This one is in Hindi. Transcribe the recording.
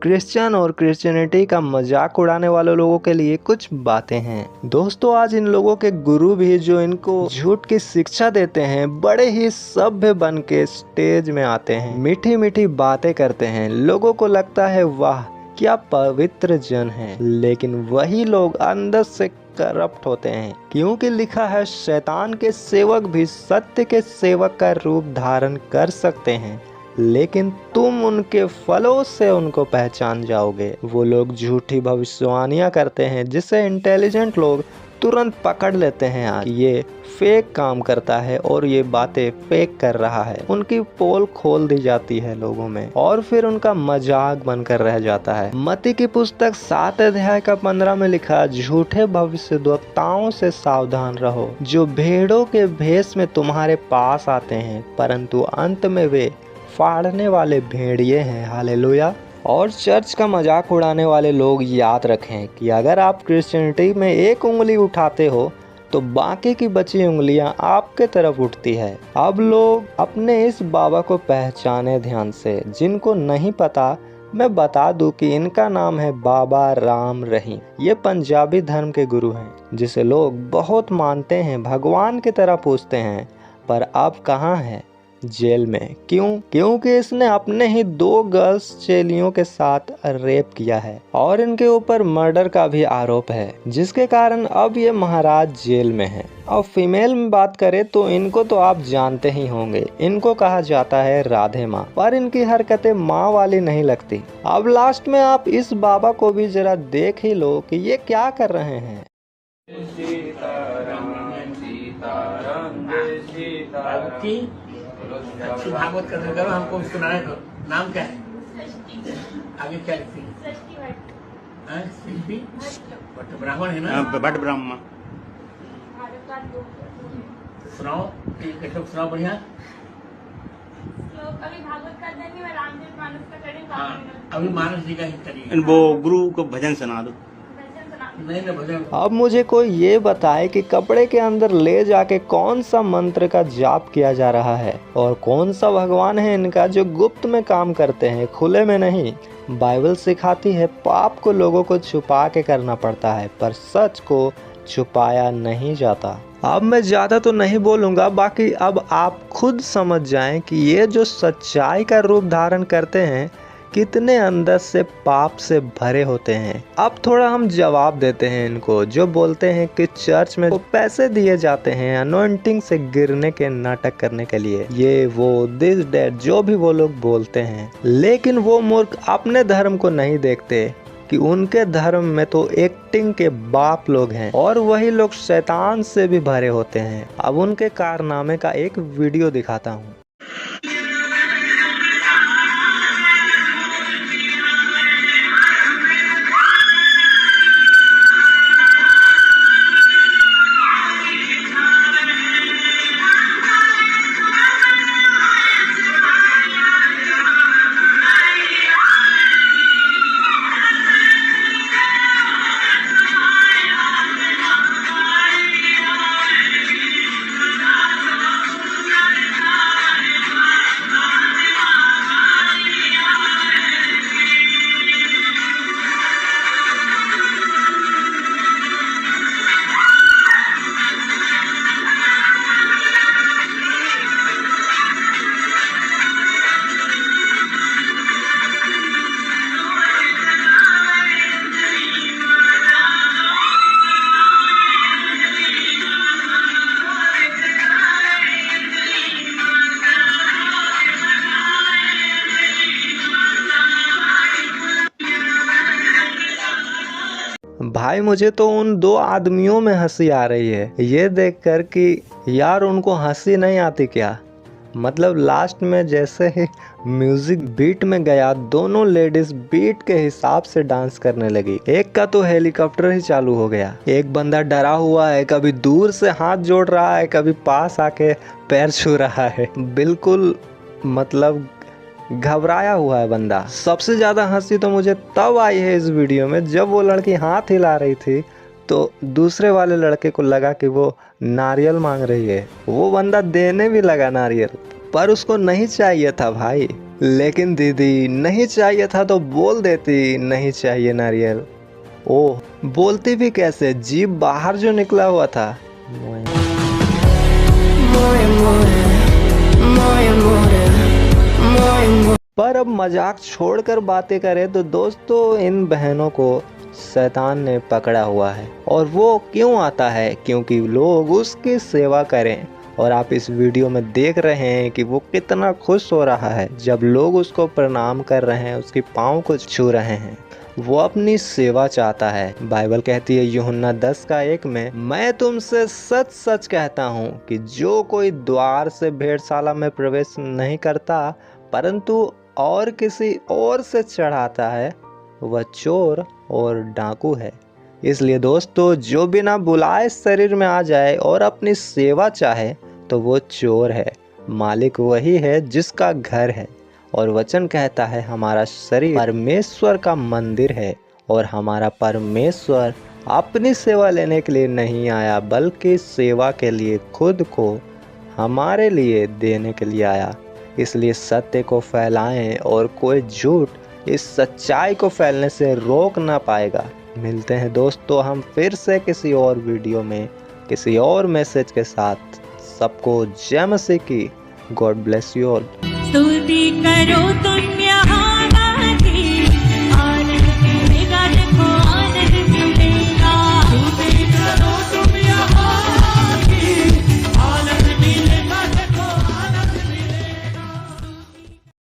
क्रिश्चियन और क्रिश्चियनिटी का मजाक उड़ाने वाले लोगों के लिए कुछ बातें हैं। दोस्तों, आज इन लोगों के गुरु भी जो इनको झूठ की शिक्षा देते हैं, बड़े ही सभ्य बन के स्टेज में आते हैं, मीठी मीठी बातें करते हैं। लोगों को लगता है वाह क्या पवित्र जन है, लेकिन वही लोग अंदर से करप्ट होते हैं, क्योंकि लिखा है शैतान के सेवक भी सत्य के सेवक का रूप धारण कर सकते हैं, लेकिन तुम उनके फलों से उनको पहचान जाओगे। वो लोग झूठी भविष्यवाणियां करते हैं जिसे इंटेलिजेंट लोग तुरंत पकड़ लेते हैं आज ये फेक काम करता है और ये बातें फेक कर रहा है। उनकी पोल खोल दी जाती है लोगों में और फिर उनका मजाक बनकर रह जाता है। मत्ती की पुस्तक 7 अध्याय का 15 में लिखा, झूठे भविष्यद्वक्ताओं से सावधान रहो, जो भेड़ों के भेष में तुम्हारे पास आते हैं, परंतु अंत में वे फाड़ने वाले भेड़िए हैं। हालेलुया। और चर्च का मजाक उड़ाने वाले लोग याद रखें कि अगर आप क्रिश्चियनिटी में एक उंगली उठाते हो तो बाकी की बची उंगलियां आपके तरफ उठती है। अब लोग अपने इस बाबा को पहचाने ध्यान से। जिनको नहीं पता, मैं बता दूं कि इनका नाम है बाबा राम रहीम। ये पंजाबी धर्म के गुरु हैं जिसे लोग बहुत मानते हैं, भगवान की तरह पूजते हैं, पर अब कहाँ है? जेल में। क्यों? क्योंकि इसने अपने ही 2 गर्ल्स चेलियों के साथ रेप किया है और इनके ऊपर मर्डर का भी आरोप है, जिसके कारण अब ये महाराज जेल में है। और फीमेल में बात करें तो इनको तो आप जानते ही होंगे, इनको कहा जाता है राधे माँ, पर इनकी हरकतें माँ वाली नहीं लगती। अब लास्ट में आप इस बाबा को भी जरा देख ही लो कि ये क्या कर रहे हैं। अच्छी भागवत कथा करो, हमको सुनाने दो। नाम क्या है? आगे क्या लिखती है? ब्राह्मण है ना? भट्ट ब्राह्मण। सुनाओ, सुनाओ बढ़िया। अभी भागवत कर देंगे, मैं रामचरित मानस का करेंगे। हाँ, अभी मानस जी का ही करिए। वो गुरु को भजन सुना दो। नहीं। अब मुझे कोई ये बताए कि कपड़े के अंदर ले जाके कौन सा मंत्र का जाप किया जा रहा है और कौन सा भगवान है इनका जो गुप्त में काम करते हैं, खुले में नहीं। बाइबल सिखाती है पाप को लोगों को छुपा के करना पड़ता है, पर सच को छुपाया नहीं जाता। अब मैं ज़्यादा तो नहीं बोलूँगा, बाकी अब आप खुद समझ जाएं कि ये जो सच्चाई का रूप धारण करते हैं कितने अंदर से पाप से भरे होते हैं। अब थोड़ा हम जवाब देते हैं इनको, जो बोलते हैं कि चर्च में पैसे दिए जाते हैं अनॉइंटिंग से गिरने के नाटक करने के लिए, ये वो दिस डेट जो भी वो लोग बोलते हैं, लेकिन वो मूर्ख अपने धर्म को नहीं देखते कि उनके धर्म में तो एक्टिंग के बाप लोग हैं और वही लोग शैतान से भी भरे होते हैं। अब उनके कारनामे का एक वीडियो दिखाता हूँ। भाई मुझे तो उन 2 आदमियों में हंसी आ रही है ये देखकर कि यार उनको हंसी नहीं आती क्या। मतलब लास्ट में जैसे ही म्यूजिक बीट में गया, दोनों लेडीज बीट के हिसाब से डांस करने लगी। एक का तो हेलीकॉप्टर ही चालू हो गया। एक बंदा डरा हुआ है, कभी दूर से हाथ जोड़ रहा है, कभी पास आके पैर छू रहा है। बिल्कुल मतलब घबराया हुआ है बंदा। सबसे ज्यादा हंसी तो मुझे तब आई है इस वीडियो में जब वो लड़की हाथ हिला रही थी तो दूसरे वाले लड़के को लगा कि वो नारियल मांग रही है। वो बंदा देने भी लगा नारियल, पर उसको नहीं चाहिए था भाई। लेकिन दीदी नहीं चाहिए था तो बोल देती नहीं चाहिए नारियल। ओह, बोलती भी कैसे, जीभ बाहर जो निकला हुआ था। पर अब मजाक छोड़कर बातें करें तो दोस्तों इन बहनों को शैतान ने पकड़ा हुआ है। और वो क्यों आता है? क्योंकि लोग उसकी सेवा करें। और आप इस वीडियो में देख रहे हैं कि वो कितना खुश हो रहा है जब लोग उसको प्रणाम कर रहे हैं, उसके पाँव को छू रहे हैं। वो अपनी सेवा चाहता है। बाइबल कहती है यूहन्ना 10:1 में, मैं तुमसे सच सच कहता हूँ कि जो कोई द्वार से भेड़शाला में प्रवेश नहीं करता परंतु और किसी और से चढ़ाता है वह चोर और डाकू है। इसलिए दोस्तों जो बिना बुलाए शरीर में आ जाए और अपनी सेवा चाहे तो वो चोर है। मालिक वही है जिसका घर है। और वचन कहता है हमारा शरीर परमेश्वर का मंदिर है और हमारा परमेश्वर अपनी सेवा लेने के लिए नहीं आया बल्कि सेवा के लिए खुद को हमारे लिए देने के लिए आया। इसलिए सत्य को फैलाएं और कोई झूठ इस सच्चाई को फैलने से रोक ना पाएगा। मिलते हैं दोस्तों हम फिर से किसी और वीडियो में किसी और मैसेज के साथ। सबको जय मसीह की। God bless you all. स्तुति करो तुम यहाँ